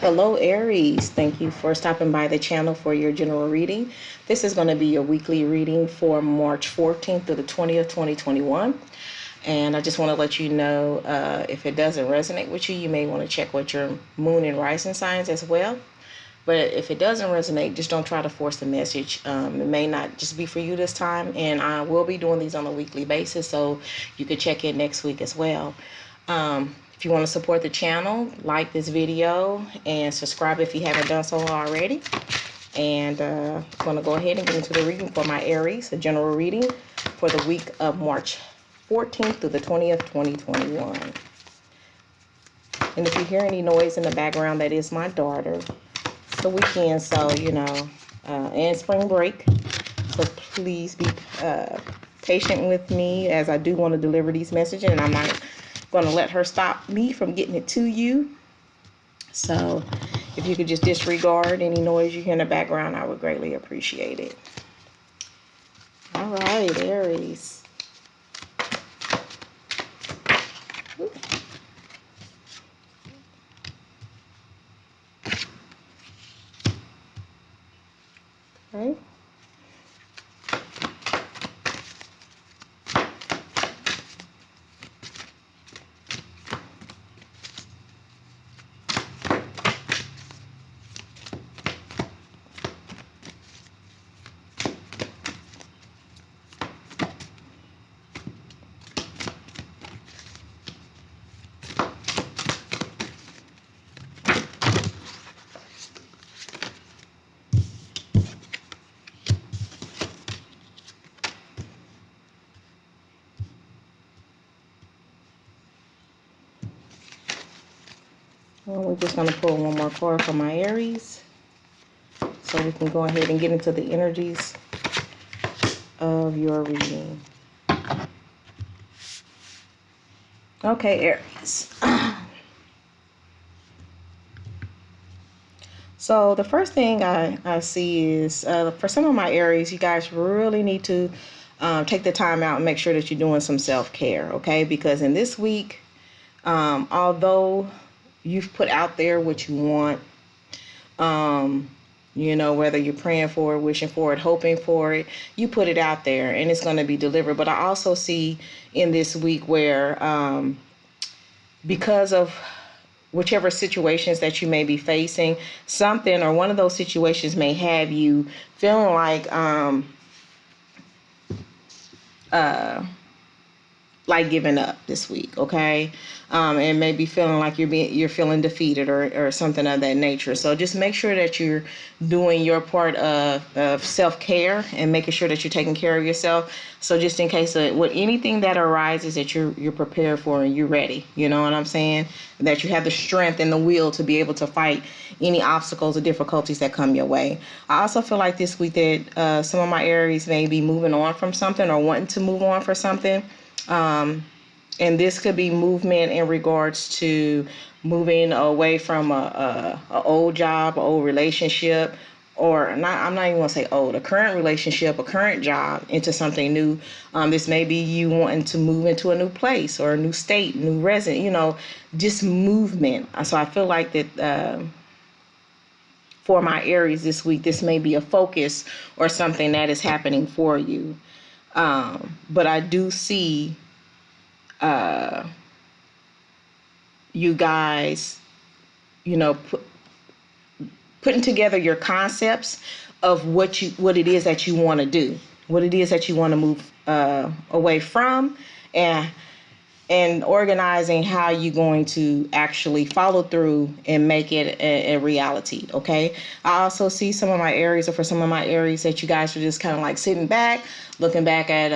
Hello, Aries. Thank you for stopping by the channel for your general reading. This is going to be your weekly reading for March 14th through the 20th, 2021. And I just want to let you know if it doesn't resonate with you, you may want to check with your moon and rising signs as well. But if it doesn't resonate, just don't try to force the message. It may not just be for you this time. And I will be doing these on a weekly basis, so you could check in next week as well. If you want to support the channel, like this video and subscribe if you haven't done so already. And I'm going to go ahead and get into the reading for my Aries, a general reading for the week of March 14th through the 20th, 2021. And if you hear any noise in the background, that is my daughter. It's the weekend, so, and spring break. So please be patient with me as I do want to deliver these messages, and I'm not going to let her stop me from getting it to you. So if you could just disregard any noise you hear in the background, I would greatly appreciate it. All right, Aries. Okay. Well, we're just going to pull one more card for my Aries so we can go ahead and get into the energies of your reading. Okay, Aries. So the first thing I see is for some of my Aries, you guys really need to take the time out and make sure that you're doing some self-care, okay? Because in this week, although you've put out there what you want, whether you're praying for it, wishing for it, hoping for it, you put it out there and it's going to be delivered. But I also see in this week where because of whichever situations that you may be facing, something or one of those situations may have you feeling like giving up this week, okay? And maybe feeling like you're feeling defeated or something of that nature. So just make sure that you're doing your part of self-care and making sure that you're taking care of yourself. So just in case with anything that arises, that you're prepared for and you're ready. You know what I'm saying? That you have the strength and the will to be able to fight any obstacles or difficulties that come your way. I also feel like this week that some of my Aries may be moving on from something or wanting to move on for something. And this could be movement in regards to moving away from a old job, an old relationship, or not. I'm not even gonna say old. A current relationship, a current job, into something new. This may be you wanting to move into a new place or a new state, new resident. Just movement. So I feel like that. For my Aries this week, this may be a focus or something that is happening for you. But I do see you guys, putting together your concepts of what it is that you want to do, what it is that you want to move away from, and organizing how you're going to actually follow through and make it a reality, okay? I also see some of my Aries, or for some of my Aries, that you guys are just kind of like sitting back, looking back at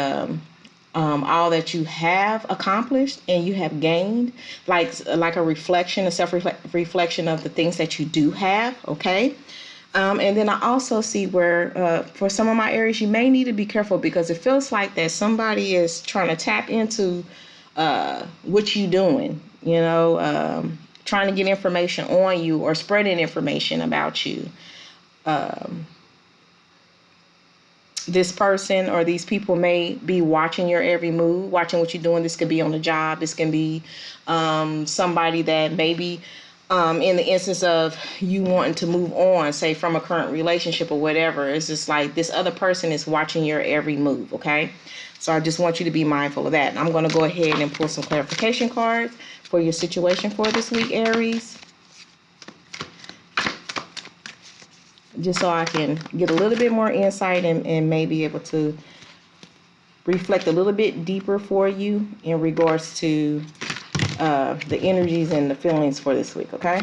all that you have accomplished and you have gained, like a reflection, a self-reflection of the things that you do have, okay? And then I also see where for some of my Aries, you may need to be careful because it feels like that somebody is trying to tap into what you doing, trying to get information on you or spreading information about you. This person or these people may be watching your every move, watching what you're doing. This could be on the job. This can be somebody that maybe In the instance of you wanting to move on, say from a current relationship or whatever, it's just like this other person is watching your every move, okay? So I just want you to be mindful of that. And I'm going to go ahead and pull some clarification cards for your situation for this week, Aries, just so I can get a little bit more insight and may be able to reflect a little bit deeper for you in regards to the energies and the feelings for this week, okay?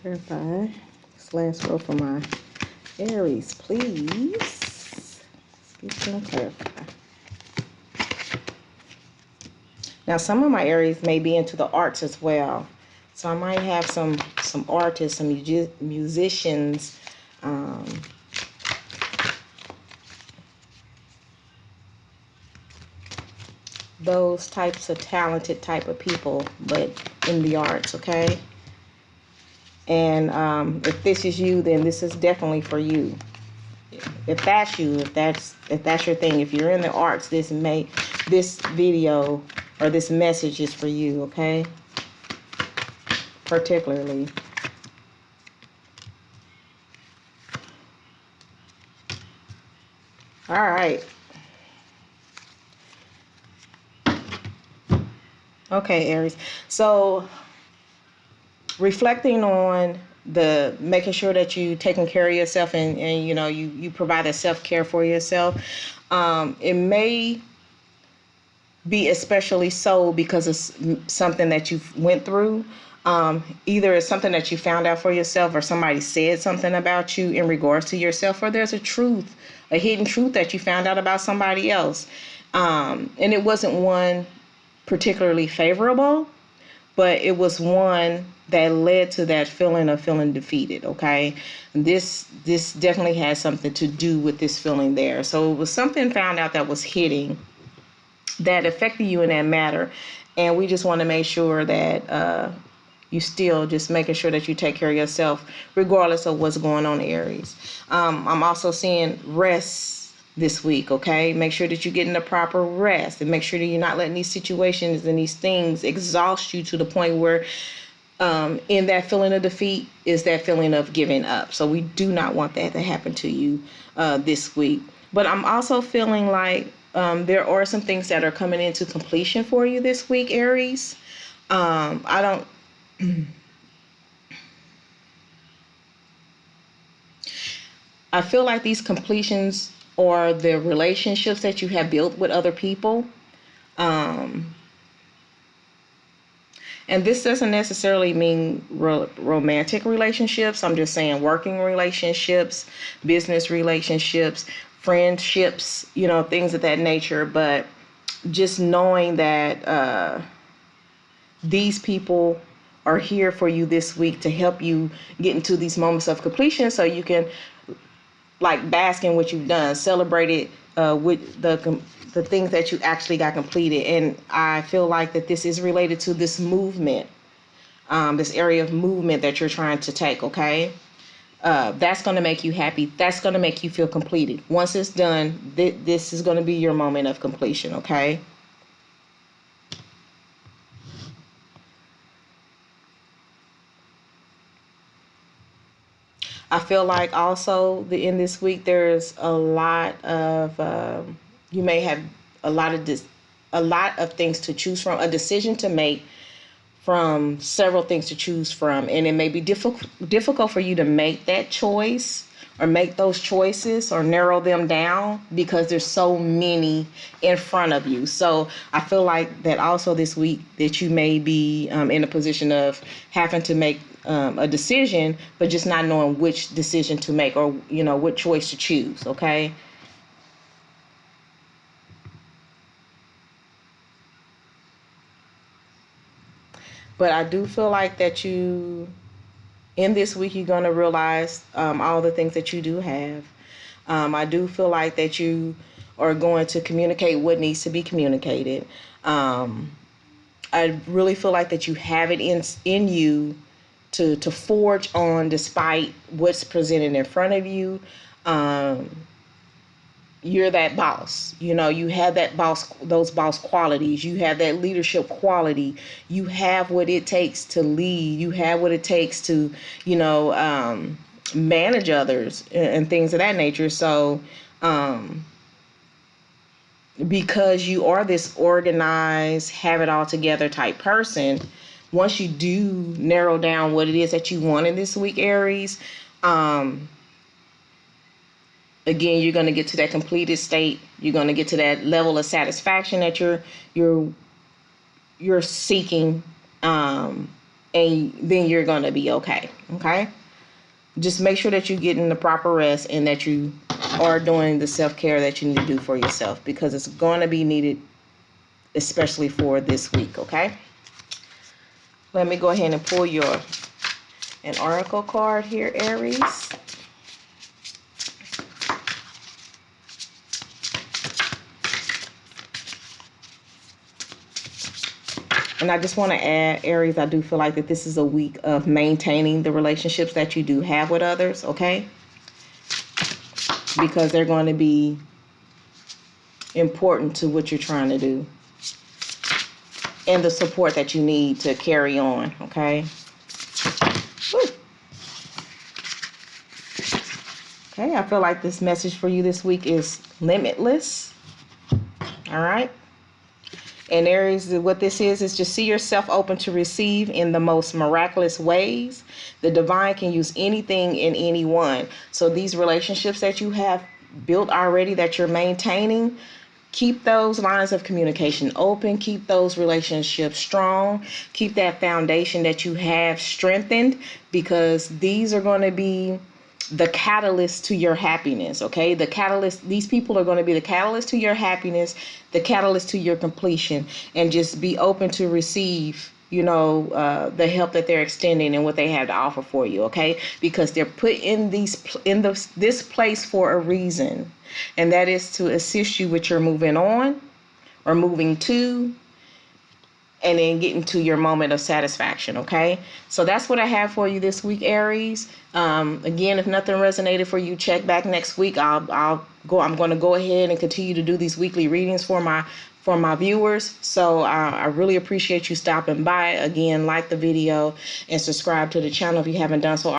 Clarify. This last row for my Aries, please. Let's get clarify. Now, some of my Aries may be into the arts as well. So I might have some artists, some musicians, those types of talented type of people, but in the arts, okay? And if this is you, then this is definitely for you. If that's you, if that's your thing, if you're in the arts, this video or this message is for you, okay? Particularly. All right. Okay, Aries. So reflecting on the making sure that you taking care of yourself and you know you provide a self-care for yourself, it may be especially so because it's something that you went through. Either it's something that you found out for yourself or somebody said something about you in regards to yourself, or there's a hidden truth that you found out about somebody else. And it wasn't one particularly favorable, but it was one that led to that feeling of feeling defeated, okay? This definitely has something to do with this feeling there. So it was something found out that was hitting that affected you in that matter. And we just want to make sure that you still just making sure that you take care of yourself regardless of what's going on, Aries. I'm also seeing rest this week, okay? Make sure that you're getting the proper rest and make sure that you're not letting these situations and these things exhaust you to the point where in that feeling of defeat is that feeling of giving up. So we do not want that to happen to you this week. But I'm also feeling like there are some things that are coming into completion for you this week, Aries. I feel like these completions are the relationships that you have built with other people. And this doesn't necessarily mean romantic relationships. I'm just saying working relationships, business relationships, friendships, you know, things of that nature. But just knowing that these people are here for you this week to help you get into these moments of completion so you can like bask in what you've done, celebrate it with the things that you actually got completed. And I feel like that this is related to this movement, this area of movement that you're trying to take, okay? That's going to make you happy. That's going to make you feel completed. Once it's done, this is going to be your moment of completion, okay? I feel like also in this week there's a lot of you may have a lot of things to choose from, a decision to make from several things to choose from, and it may be difficult for you to make that choice or make those choices or narrow them down because there's so many in front of you. So I feel like that also this week that you may be in a position of having to make a decision, but just not knowing which decision to make or, you know, what choice to choose, okay? But I do feel like that you, in this week, you're going to realize all the things that you do have. I do feel like that you are going to communicate what needs to be communicated. I really feel like that you have it in you to forge on despite what's presented in front of you. Um, you're that boss. You know, you have that boss, those boss qualities. You have that leadership quality. You have what it takes to lead. You have what it takes to, you know, manage others and things of that nature. So, because you are this organized, have it all together type person, once you do narrow down what it is that you want in this week, Aries, again, you're going to get to that completed state. You're going to get to that level of satisfaction that you're seeking, and then you're going to be okay. Okay. Just make sure that you're getting the proper rest and that you are doing the self-care that you need to do for yourself, because it's going to be needed, especially for this week. Okay. Let me go ahead and pull an oracle card here, Aries. And I just want to add, Aries, I do feel like that this is a week of maintaining the relationships that you do have with others, okay? Because they're going to be important to what you're trying to do and the support that you need to carry on, okay? Woo. Okay, I feel like this message for you this week is limitless, all right? And Aries, what this is just see yourself open to receive in the most miraculous ways. The divine can use anything and anyone. So these relationships that you have built already, that you're maintaining, keep those lines of communication open. Keep those relationships strong. Keep that foundation that you have strengthened, because these are going to be the catalyst to your happiness, okay? The catalyst, these people are going to be the catalyst to your happiness, the catalyst to your completion, and just be open to receive, you know, the help that they're extending and what they have to offer for you, okay? Because they're put in this place for a reason, and that is to assist you with your moving on or moving to, and then getting to your moment of satisfaction, okay? So that's what I have for you this week, Aries. Again, if nothing resonated for you, check back next week. I'm going to go ahead and continue to do these weekly readings for my viewers. So I really appreciate you stopping by. Again, like the video and subscribe to the channel if you haven't done so